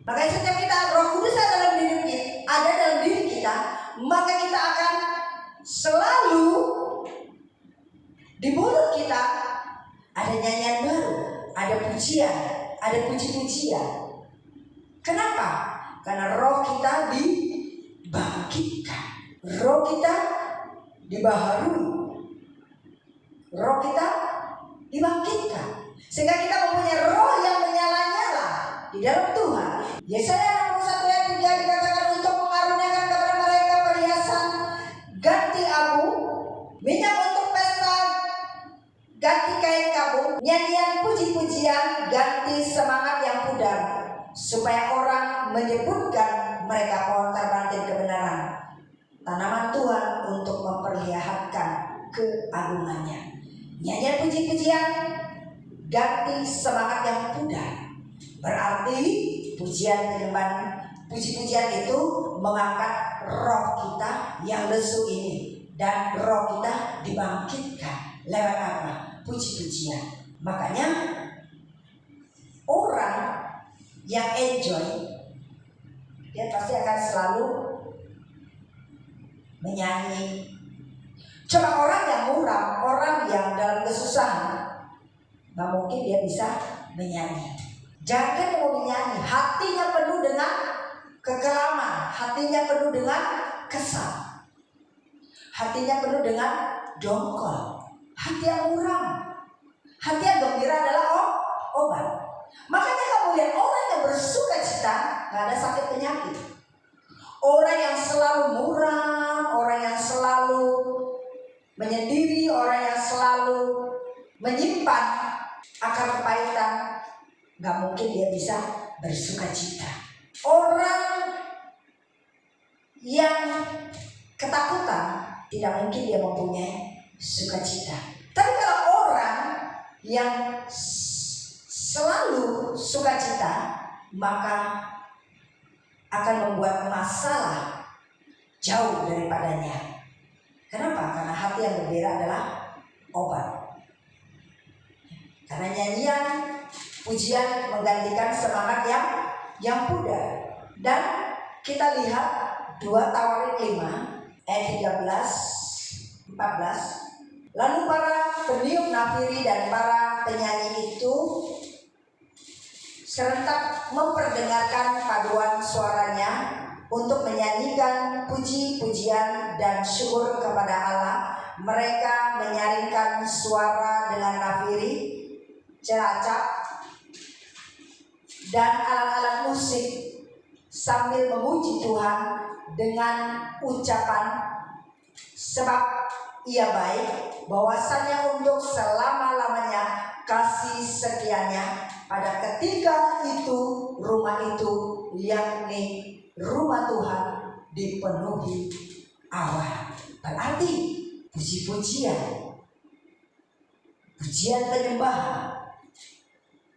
Makanya setiap kita Roh Kudus ada dalam diri kita, maka kita akan selalu di mulut kita ada nyanyian baru, ada pujian, ada puji-pujian. Kenapa? Karena roh kita dibangkitkan, roh kita dibaharui, roh kita dibangkitkan, sehingga kita mempunyai roh yang menyala-nyala di dalam Tuhan. Yesaya 61 ayat 3 dikatakan, untuk mengaruniakan kepada mereka perhiasan ganti abu, minyak untuk pesta ganti kain kabung, nyanyian puji-pujian ganti semangat yang pudar, supaya orang menyebutkan mereka pohon terbanting kebenaran, tanaman Tuhan untuk memperlihatkan keagungannya. Nyanyian puji-pujian ganti semangat yang pudar. Berarti pujian penyembahan, puji-pujian itu mengangkat roh kita yang lesu ini, dan roh kita dibangkitkan lewat apa? Puji-pujian. Makanya orang yang enjoy, dia pasti akan selalu menyanyi. Coba orang yang muram, orang yang dalam kesusahan, gak mungkin dia bisa menyanyi. Jangan yang mau menyanyi, hatinya penuh dengan kekelaman, hatinya penuh dengan kesal, hatinya penuh dengan dongkol, hati yang muram, hati yang gembira adalah obat. Makanya kamu lihat orang yang bersuka cita gak ada sakit penyakit. Orang yang selalu muram, orang yang selalu menyendiri, orang yang selalu menyimpan akar kepahitan, gak mungkin dia bisa bersuka cita. Orang yang ketakutan tidak mungkin dia mempunyai sukacita. Tapi kalau orang yang selalu sukacita, maka akan membuat masalah jauh daripadanya. Kenapa? Karena hati yang gembira adalah obat. Karena nyanyian, pujian menggantikan semangat yang pudar. Dan kita lihat 2 Tawarik 5 ayat 13-14. Lalu para peniup nafiri dan para penyanyi itu serentak memperdengarkan paduan suaranya untuk menyanyikan puji-pujian dan syukur kepada Allah. Mereka menyaringkan suara dengan nafiri, celacap, dan alat-alat musik sambil memuji Tuhan dengan ucapan, sebab Ia baik, bahwasanya untuk selama-lamanya kasih setianya. Pada ketika itu rumah itu, yakni rumah Tuhan, dipenuhi Allah. Berarti puji-pujian, pujian penyembahan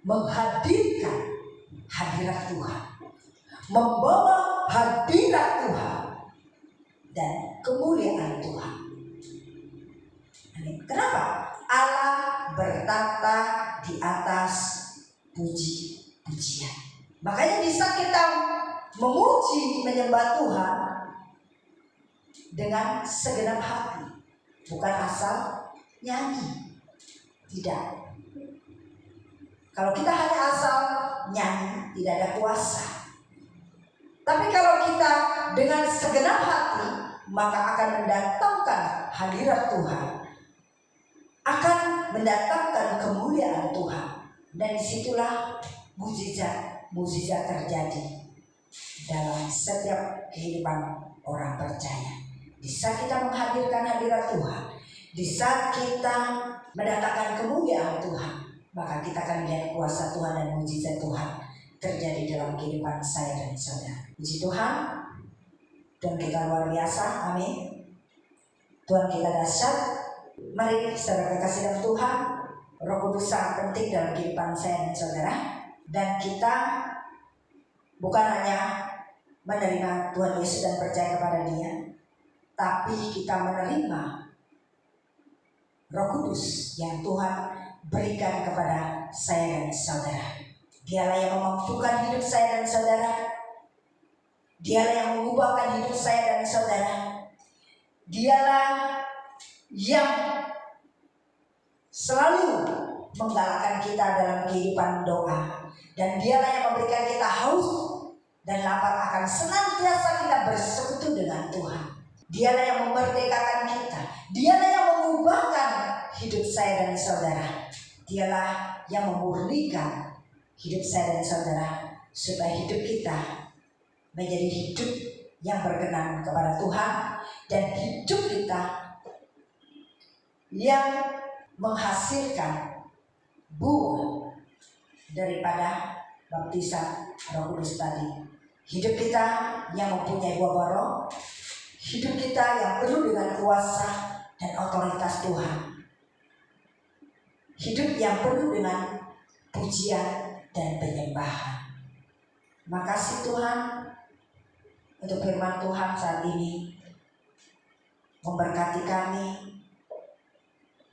menghadirkan hadirat Tuhan, membawa hadirat Tuhan dan kemuliaan Tuhan. Kenapa? Allah bertata di atas puji-pujian. Makanya bisa kita memuji, menyembah Tuhan dengan segenap hati, bukan asal nyanyi. Tidak. Kalau kita hanya asal nyanyi, tidak ada kuasa. Tapi kalau kita dengan segenap hati, maka akan mendatangkan hadirat Tuhan, akan mendatangkan kemuliaan Tuhan. Dan disitulah mukjizat terjadi dalam setiap kehidupan orang percaya. Di saat kita menghadirkan hadirat Tuhan, di saat kita mendatangkan kemuliaan Tuhan, maka kita akan melihat kuasa Tuhan dan mukjizat Tuhan terjadi dalam kehidupan saya dan saudara. Puji Tuhan, Tuhan kita luar biasa, amin. Tuhan kita dahsyat. Mari saudara kekasih dalam Tuhan, Roh Kudus sangat penting dalam kehidupan saya dan saudara. Dan kita bukan hanya menerima Tuhan Yesus dan percaya kepada Dia, tapi kita menerima Roh Kudus yang Tuhan berikan kepada saya dan saudara. Dialah yang memampukan hidup saya dan saudara. Dialah yang mengubahkan hidup saya dan saudara. Dialah yang selalu menggalakkan kita dalam kehidupan doa. Dan dialah yang memberikan kita haus dan lapar akan senantiasa kita bersekutu dengan Tuhan. Dialah yang memerdekakan kita. Dialah yang mengubahkan hidup saya dan saudara. Dialah yang memurnikan hidup saya dan saudara, supaya hidup kita menjadi hidup yang berkenan kepada Tuhan, dan hidup kita yang menghasilkan buah daripada baptisan Roh Kudus tadi. Hidup kita yang mempunyai buah roh, hidup kita yang penuh dengan kuasa dan otoritas Tuhan, hidup yang penuh dengan pujian dan penyembahan. Makasih Tuhan untuk firman Tuhan saat ini, memberkati kami,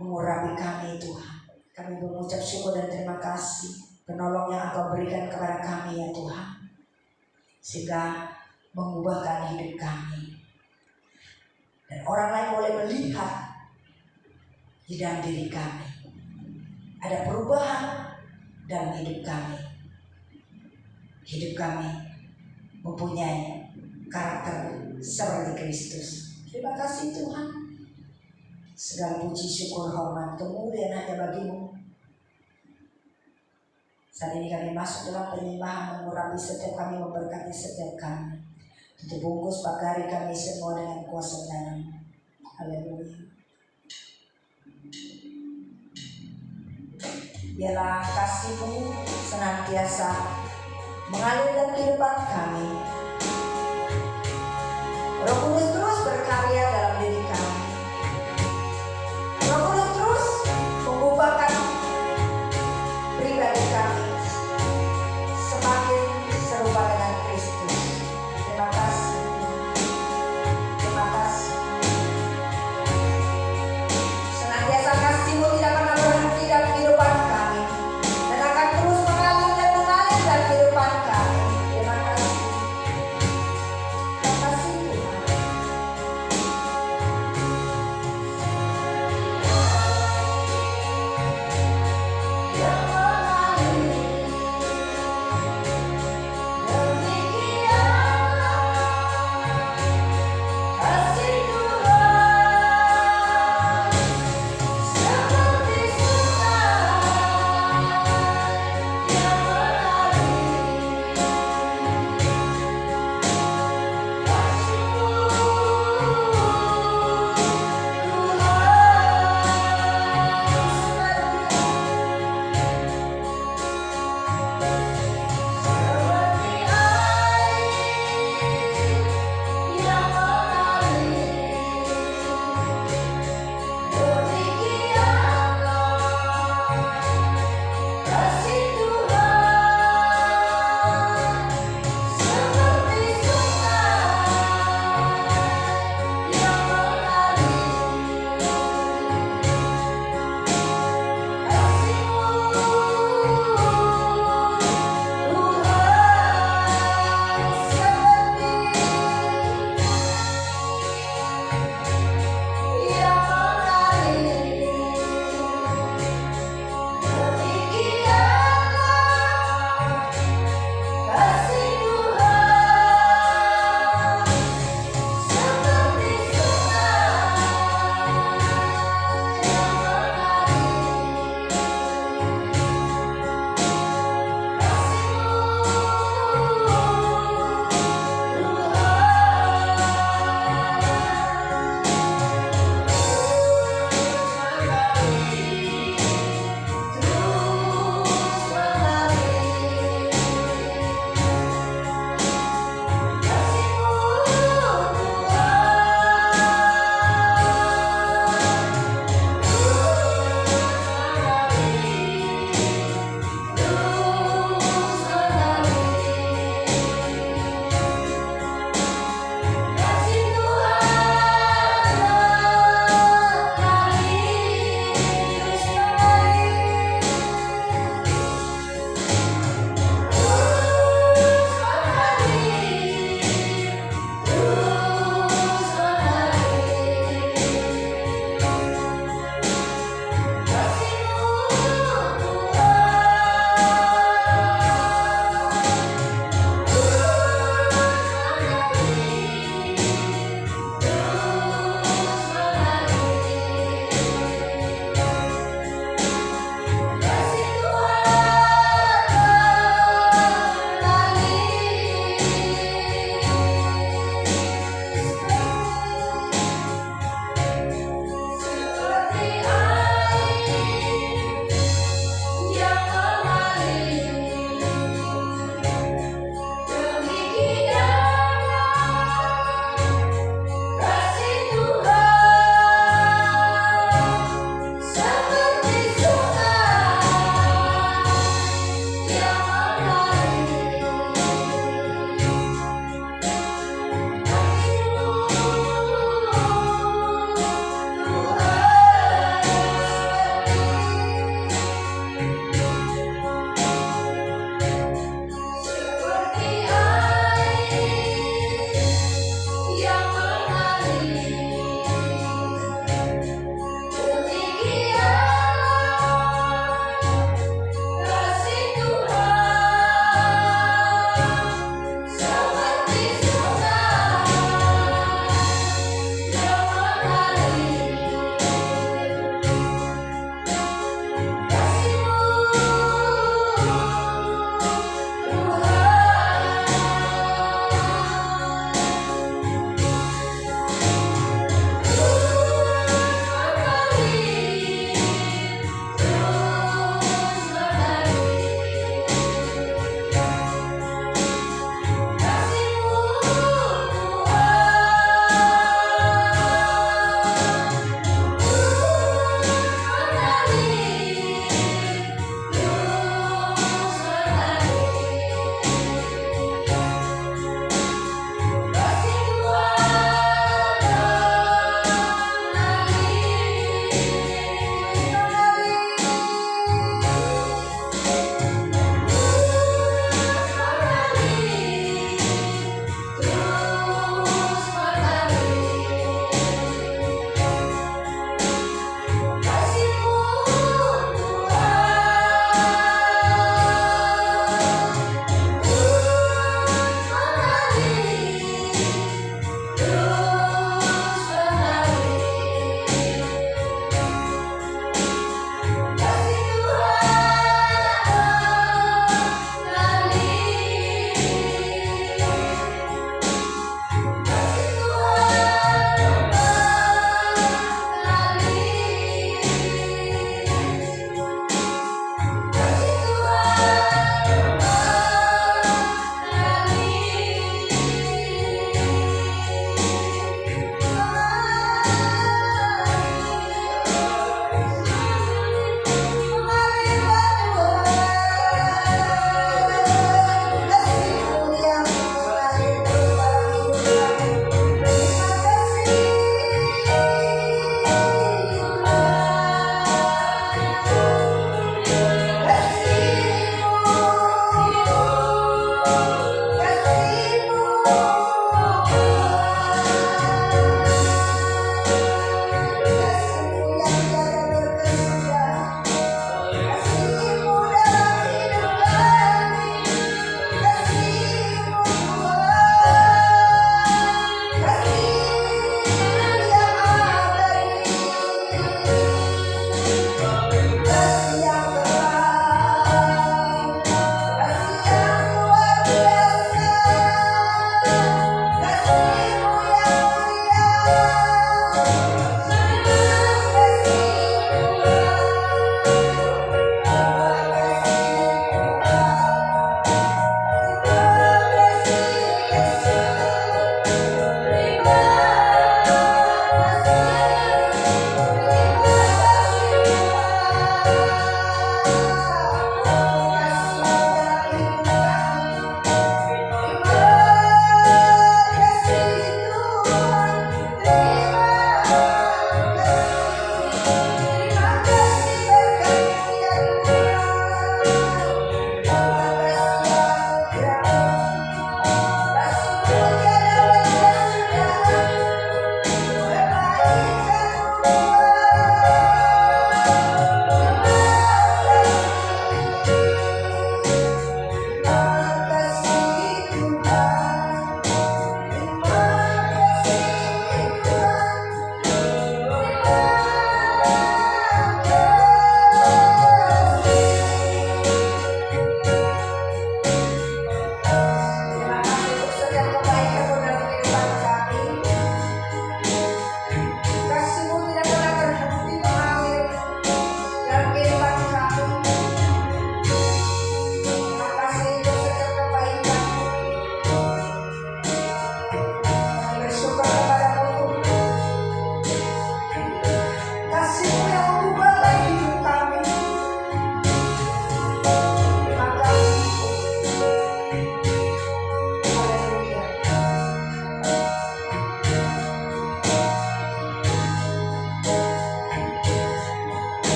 mengurapi kami Tuhan. Kami mengucap syukur dan terima kasih penolong yang Engkau berikan kepada kami ya Tuhan, sehingga mengubahkan hidup kami. Dan orang lain boleh melihat di dalam diri kami ada perubahan dalam hidup kami. hidup kami mempunyai karakter seperti Kristus. Terima kasih Tuhan. Segala puji, syukur, hormat, kemuliaan hanya bagimu. Saat ini kami masuk dalam penyembahan, mengurapi setiap kami, memberkati setiap kami. Tutup bungkus pagari kami semua dengan kuasa dalam. Haleluya. Biarlah kasih-Mu senantiasa mengalir dalam kehidupan kami. Roh Kudus terus berkarya dalam diri kami. Roh Kudus terus mengubahkan pribadi kami semakin serupa dengan Kristus. Terima kasih. Terima kasih. Senantiasa kasih-Mu tidak pernah berhenti dalam kehidupan kami dan akan terus mengalir dan mengalir dalam kehidupan kami. Terima kasih. Terima kasih Tuhan.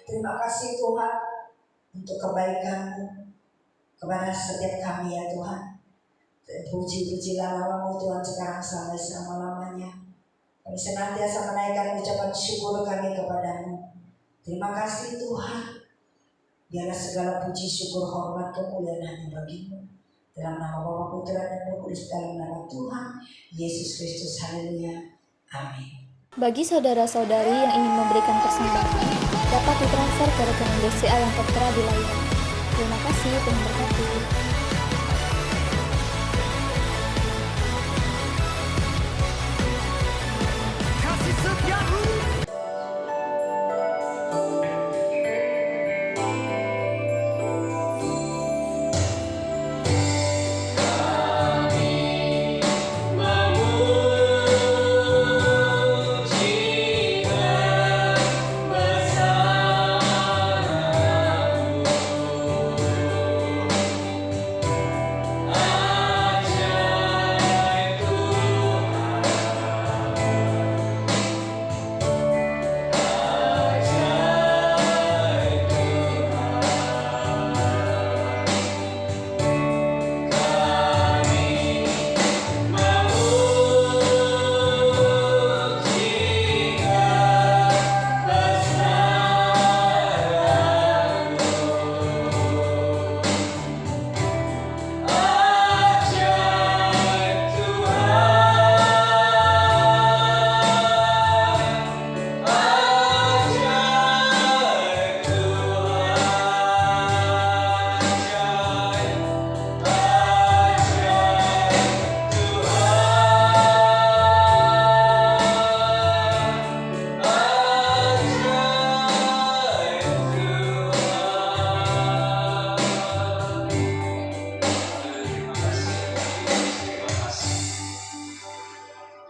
Terima kasih Tuhan untuk kebaikan-Mu kepada setiap kami ya Tuhan. Puji-pujilah nama-Mu Tuhan sekarang sampai selama-lamanya. Kami senantiasa menaikkan ucapan syukur kami kepada-Mu. Terima kasih Tuhan. Biarlah segala puji, syukur, hormat, kemuliaan hanya bagi-Mu. Dalam nama Bapa, Putra dan Roh Kudus, dalam nama Tuhan Yesus Kristus. Haleluya. Amin. Bagi saudara-saudari yang ingin memberikan persembahan, dapat ditransfer ke rekening BCA yang tertera di layar. Terima kasih, Tuhan berkati. Kasih setiamu.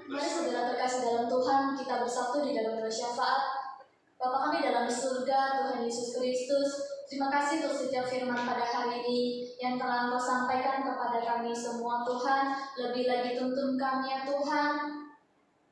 Mari saudara terkasih dalam Tuhan, kita bersatu di dalam doa syafaat. Bapa kami dalam di surga, Tuhan Yesus Kristus, terima kasih untuk setiap firman pada hari ini yang telah Engkau sampaikan kepada kami semua Tuhan. Lebih lagi tuntun kami ya Tuhan.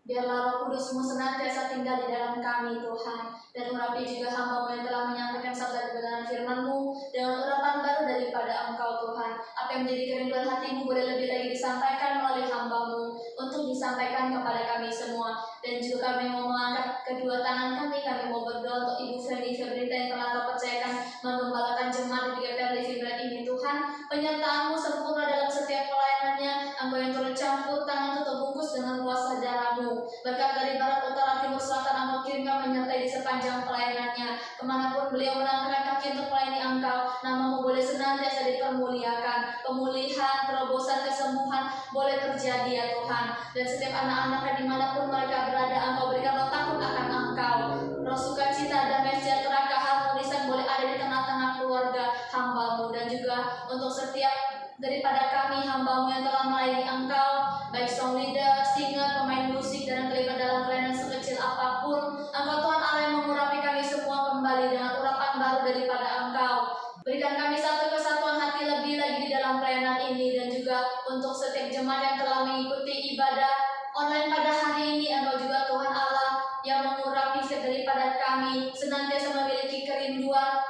Biarlah Roh Kudus-Mu senantiasa tinggal di dalam kami Tuhan. Dan urapi juga hamba-Mu yang telah menyampaikan sabda kebenaran firman-Mu dengan urapan baru daripada Engkau Tuhan. Apa yang menjadi kerinduan hati-Mu boleh lebih lagi disampaikan melalui hamba-Mu untuk disampaikan kepada kami semua. Dan juga kami mau mengangkat kedua tangan kami mau berdoa untuk Ibu Feni Febrita yang telah Kau percayakan menggembalakan jemaat di GPR Living Bread ini Tuhan. Penyertaan-Mu sempurna dalam setiap pelayanannya. Engkau yang turut campur tangan untuk bungkus dengan kuasa darah-Mu. Berkat dari barat, utara, timur, selatan, Engkau kirimkan menyertai di sepanjang pelayanannya. Kemanapun beliau melangkahkan kaki untuk melayani Engkau, nama-Mu boleh senantiasa dipermuliakan. Pemulihan, terobosan, kesembuhan boleh terjadi ya Tuhan. Dan setiap anak-anaknya dimanapun mereka berada, Engkau berikan roh takut akan Engkau. Roh sukacita, damai sejahtera, keharmonisan boleh ada di tengah-tengah keluarga hamba-Mu. Dan juga untuk setiap daripada kami hamba-Mu yang telah melayani Engkau, baik song leader, singer, pemain musik, dan terlibat dalam pelayanan sekecil apapun, Engkau Tuhan Allah yang mengurapi kami semua kembali dengan urapan baru daripada Engkau. Berikan kami satu kesatuan hati lebih lagi di dalam pelayanan ini. Dan juga untuk setiap jemaat yang telah mengikuti ibadah online pada hari ini, Engkau juga Tuhan Allah yang mengurapi daripada kami senantiasa memiliki kerinduan,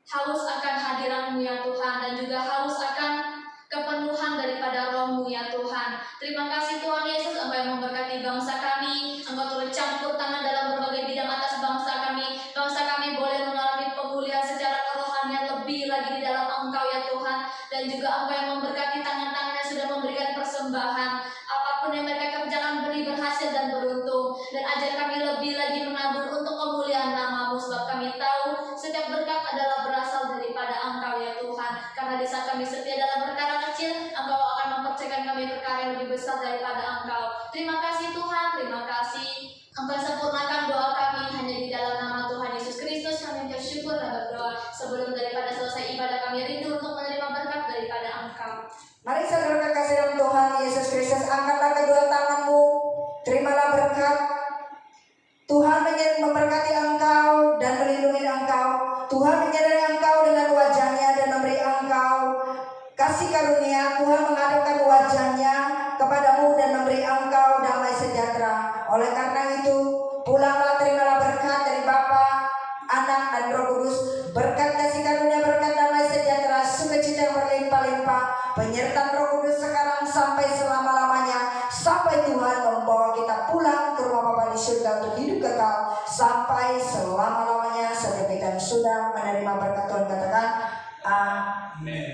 haus akan hadirat-Mu ya Tuhan, dan juga haus akan kepenuhan daripada Roh-Mu ya Tuhan. Terima kasih Tuhan Yesus, Engkau yang memberkati bangsa kami. Engkau turut campur tangan dalam berbagai bidang atas bangsa kami. Bangsa kami boleh mengalami pemulihan secara kerohanian lebih lagi di dalam Engkau ya Tuhan. Dan juga Engkau yang memberkati tangan-tangan yang sudah memberikan persembahan. Apapun yang mereka kerjakan beri berhasil dan beruntung. Dan ajar kami lebih lagi menabur untuk kemuliaan nama-Mu, sebab kami tahu setiap berkat adalah berasal daripada Engkau ya Tuhan. Karena di saat kami setia dalam perkara kecil, Engkau akan mempercayakan kami perkara yang lebih besar daripada Engkau. Terima kasih Tuhan, terima kasih. Engkau sempurnakan doa kami hanya di dalam nama Tuhan Yesus Kristus. Kami bersyukur dan berdoa. Sebelum daripada selesai ibadah, kami rindu untuk menerima berkat daripada Engkau. Mari saudara terkasih dalam Tuhan Yesus Kristus, angkatlah kedua tangan-Mu, terimalah berkat. Tuhan memberkati engkau dan melindungi engkau. Tuhan menyertai engkau dengan wajah-Nya dan memberi engkau kasih karunia. Tuhan menghadapkan wajah-Nya kepadamu dan memberi engkau damai sejahtera. Oleh karena itu, pulanglah, terimalah berkat dari Bapa, Anak, dan Roh bertan Roh Kudus sekarang sampai selama-lamanya, sampai Tuhan membawa kita pulang ke rumah Bapa di surga untuk hidup kekal sampai selama-lamanya. Setiap kita yang sudah menerima berkat Tuhan katakan amin.